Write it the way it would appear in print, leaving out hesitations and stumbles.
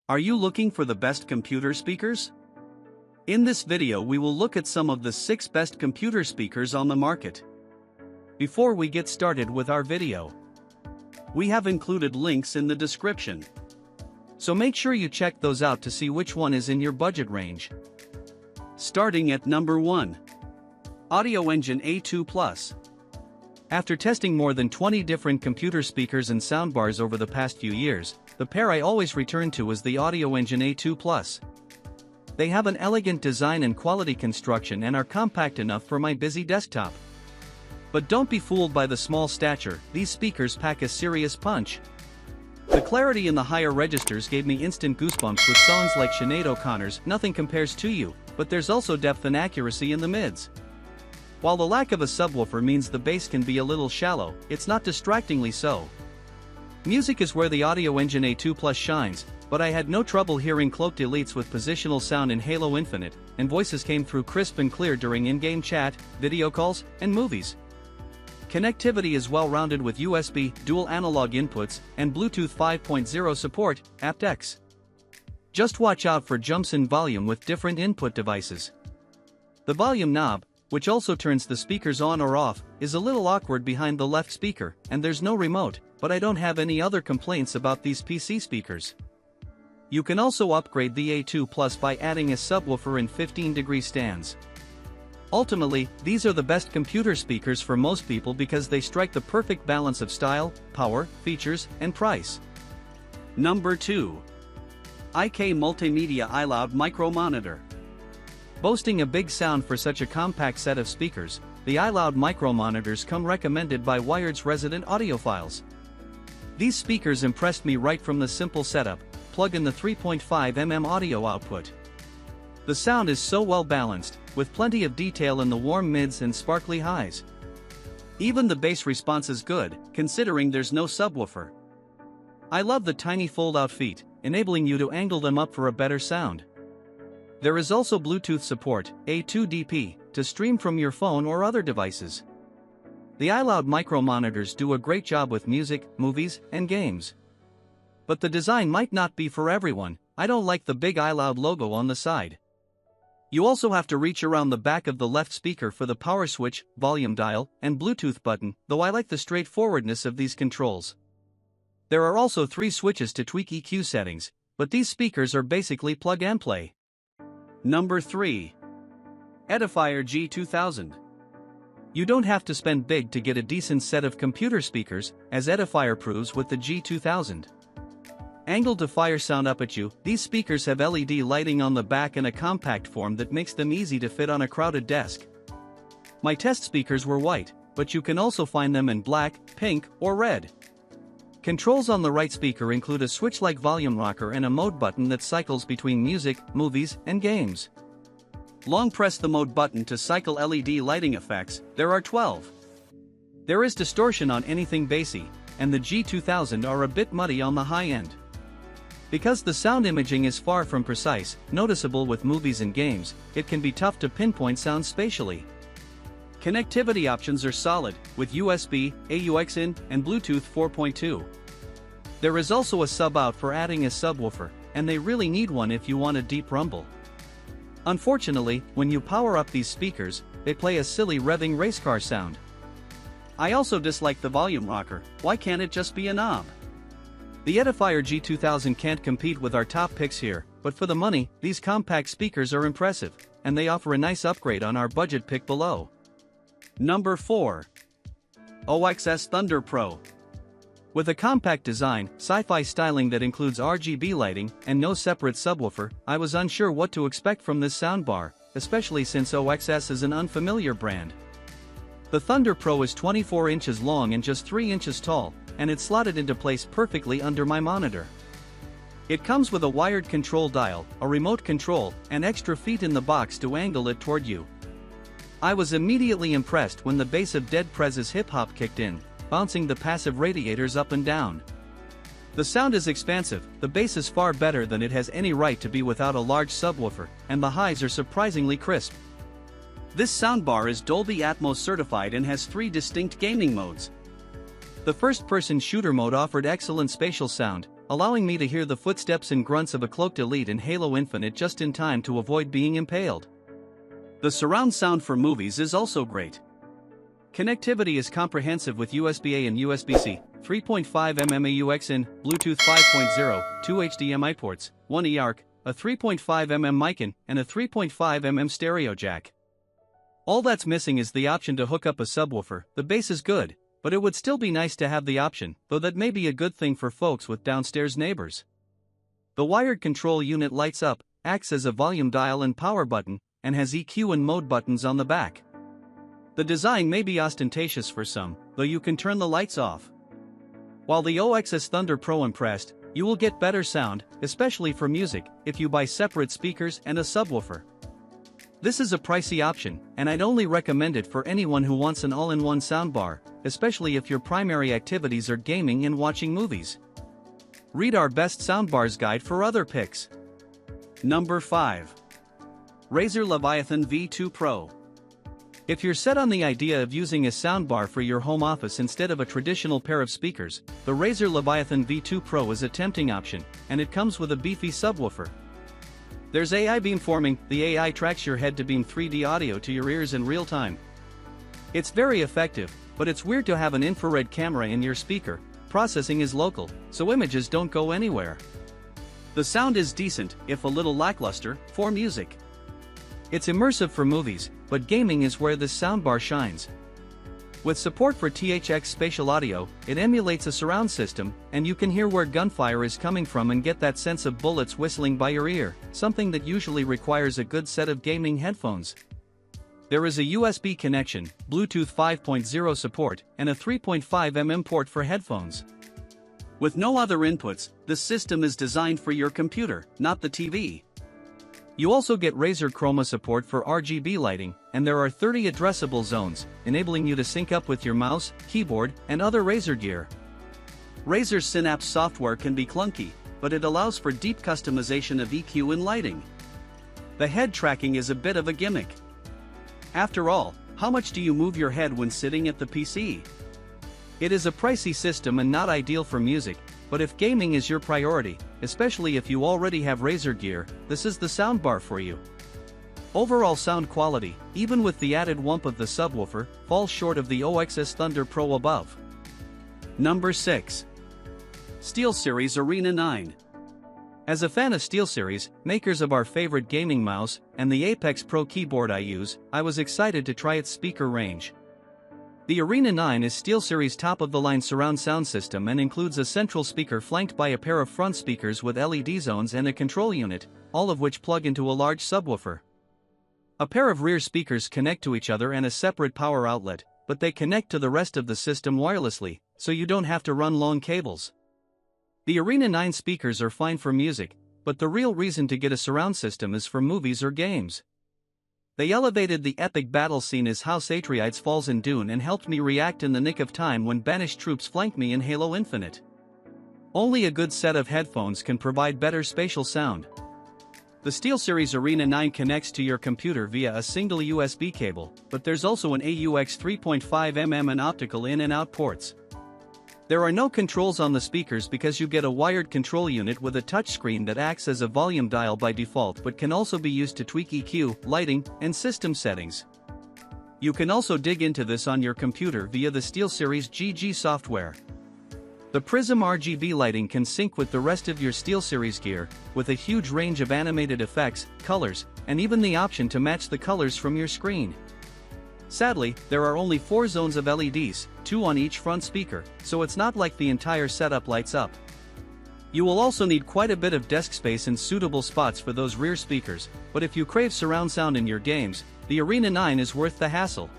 Are you looking for the best computer speakers? In this video we will look at some of the 6 best computer speakers on the market. Before we get started with our video, we have included links in the description. So make sure you check those out to see which one is in your budget range. Starting at number 1. Audioengine A2 Plus. After testing more than 20 different computer speakers and soundbars over the past few years, the pair I always return to is the Audioengine A2 Plus. They have an elegant design and quality construction and are compact enough for my busy desktop. But don't be fooled by the small stature, these speakers pack a serious punch. The clarity in the higher registers gave me instant goosebumps with songs like Sinead O'Connor's "Nothing Compares to You," but there's also depth and accuracy in the mids. While the lack of a subwoofer means the bass can be a little shallow, it's not distractingly so. Music is where the Audioengine A2 Plus shines, but I had no trouble hearing cloaked elites with positional sound in Halo Infinite, and voices came through crisp and clear during in-game chat, video calls, and movies. Connectivity is well-rounded with USB, dual analog inputs, and Bluetooth 5.0 support, aptX. Just watch out for jumps in volume with different input devices. The volume knob, which also turns the speakers on or off, is a little awkward behind the left speaker, and there's no remote, but I don't have any other complaints about these PC speakers. You can also upgrade the A2 Plus by adding a subwoofer in 15-degree stands. Ultimately, these are the best computer speakers for most people because they strike the perfect balance of style, power, features, and price. Number 2. IK Multimedia iLoud Micro Monitor. Boasting a big sound for such a compact set of speakers, the iLoud micro monitors come recommended by Wired's resident audiophiles. These speakers impressed me right from the simple setup: plug in the 3.5mm audio output. The sound is so well balanced, with plenty of detail in the warm mids and sparkly highs. Even the bass response is good, considering there's no subwoofer. I love the tiny fold-out feet, enabling you to angle them up for a better sound. There is also Bluetooth support, A2DP, to stream from your phone or other devices. The iLoud micro monitors do a great job with music, movies, and games. But the design might not be for everyone. I don't like the big iLoud logo on the side. You also have to reach around the back of the left speaker for the power switch, volume dial, and Bluetooth button, though I like the straightforwardness of these controls. There are also 3 switches to tweak EQ settings, but these speakers are basically plug and play. Number 3. Edifier G2000. You don't have to spend big to get a decent set of computer speakers, as Edifier proves with the G2000. Angled to fire sound up at you, these speakers have LED lighting on the back and a compact form that makes them easy to fit on a crowded desk. My test speakers were white, but you can also find them in black, pink, or red. Controls on the right speaker include a switch-like volume rocker and a mode button that cycles between music, movies, and games. Long press the mode button to cycle LED lighting effects. There are 12. There is distortion on anything bassy, and the G2000 are a bit muddy on the high end. Because the sound imaging is far from precise, noticeable with movies and games, it can be tough to pinpoint sound spatially. Connectivity options are solid, with USB, AUX-in, and Bluetooth 4.2. There is also a sub-out for adding a subwoofer, and they really need one if you want a deep rumble. Unfortunately, when you power up these speakers, they play a silly revving race car sound. I also dislike the volume rocker. Why can't it just be a knob? The Edifier G2000 can't compete with our top picks here, but for the money, these compact speakers are impressive, and they offer a nice upgrade on our budget pick below. Number 4. OXS Thunder Pro. With a compact design, sci-fi styling that includes RGB lighting, and no separate subwoofer, I was unsure what to expect from this soundbar, especially since OXS is an unfamiliar brand. The Thunder Pro is 24 inches long and just 3 inches tall, and it's slotted into place perfectly under my monitor. It comes with a wired control dial, a remote control, and extra feet in the box to angle it toward you. I was immediately impressed when the bass of Dead Prez's hip-hop kicked in, bouncing the passive radiators up and down. The sound is expansive, the bass is far better than it has any right to be without a large subwoofer, and the highs are surprisingly crisp. This soundbar is Dolby Atmos certified and has 3 distinct gaming modes. The first-person shooter mode offered excellent spatial sound, allowing me to hear the footsteps and grunts of a cloaked elite in Halo Infinite just in time to avoid being impaled. The surround sound for movies is also great. Connectivity is comprehensive with USB-A and USB-C, 3.5mm AUX-in, Bluetooth 5.0, 2 HDMI ports, 1 eARC, a 3.5mm mic-in, and a 3.5mm stereo jack. All that's missing is the option to hook up a subwoofer. The bass is good, but it would still be nice to have the option, though that may be a good thing for folks with downstairs neighbors. The wired control unit lights up, acts as a volume dial and power button, and has EQ and mode buttons on the back. The design may be ostentatious for some, though you can turn the lights off. While the OXS Thunder Pro impressed, you will get better sound, especially for music, if you buy separate speakers and a subwoofer. This is a pricey option, and I'd only recommend it for anyone who wants an all-in-one soundbar, especially if your primary activities are gaming and watching movies. Read our best soundbars guide for other picks. Number 5. Razer Leviathan V2 Pro. If you're set on the idea of using a soundbar for your home office instead of a traditional pair of speakers, the Razer Leviathan V2 Pro is a tempting option, and it comes with a beefy subwoofer. There's AI beamforming. The AI tracks your head to beam 3D audio to your ears in real time. It's very effective, but it's weird to have an infrared camera in your speaker. Processing is local, so images don't go anywhere. The sound is decent, if a little lackluster, for music. It's immersive for movies, but gaming is where this soundbar shines. With support for THX spatial audio, it emulates a surround system, and you can hear where gunfire is coming from and get that sense of bullets whistling by your ear, something that usually requires a good set of gaming headphones. There is a USB connection, Bluetooth 5.0 support, and a 3.5mm port for headphones. With no other inputs, this system is designed for your computer, not the TV. You also get Razer Chroma support for RGB lighting, and there are 30 addressable zones, enabling you to sync up with your mouse, keyboard, and other Razer gear. Razer's Synapse software can be clunky, but it allows for deep customization of EQ and lighting. The head tracking is a bit of a gimmick. After all, how much do you move your head when sitting at the PC? It is a pricey system and not ideal for music, but if gaming is your priority, especially if you already have Razer gear, this is the soundbar for you. Overall sound quality, even with the added wump of the subwoofer, falls short of the OXS Thunder Pro above. Number 6. SteelSeries Arena 9. As a fan of SteelSeries, makers of our favorite gaming mouse, and the Apex Pro keyboard I use, I was excited to try its speaker range. The Arena 9 is SteelSeries' top-of-the-line surround sound system and includes a central speaker flanked by a pair of front speakers with LED zones and a control unit, all of which plug into a large subwoofer. A pair of rear speakers connect to each other and a separate power outlet, but they connect to the rest of the system wirelessly, so you don't have to run long cables. The Arena 9 speakers are fine for music, but the real reason to get a surround system is for movies or games. They elevated the epic battle scene as House Atreides falls in Dune and helped me react in the nick of time when banished troops flanked me in Halo Infinite. Only a good set of headphones can provide better spatial sound. The SteelSeries Arena 9 connects to your computer via a single USB cable, but there's also an AUX 3.5mm and optical in and out ports. There are no controls on the speakers because you get a wired control unit with a touchscreen that acts as a volume dial by default but can also be used to tweak EQ, lighting, and system settings. You can also dig into this on your computer via the SteelSeries GG software. The Prism RGB lighting can sync with the rest of your SteelSeries gear, with a huge range of animated effects, colors, and even the option to match the colors from your screen. Sadly, there are only 4 zones of LEDs, 2 on each front speaker, so it's not like the entire setup lights up. You will also need quite a bit of desk space in suitable spots for those rear speakers, but if you crave surround sound in your games, the Arena 9 is worth the hassle.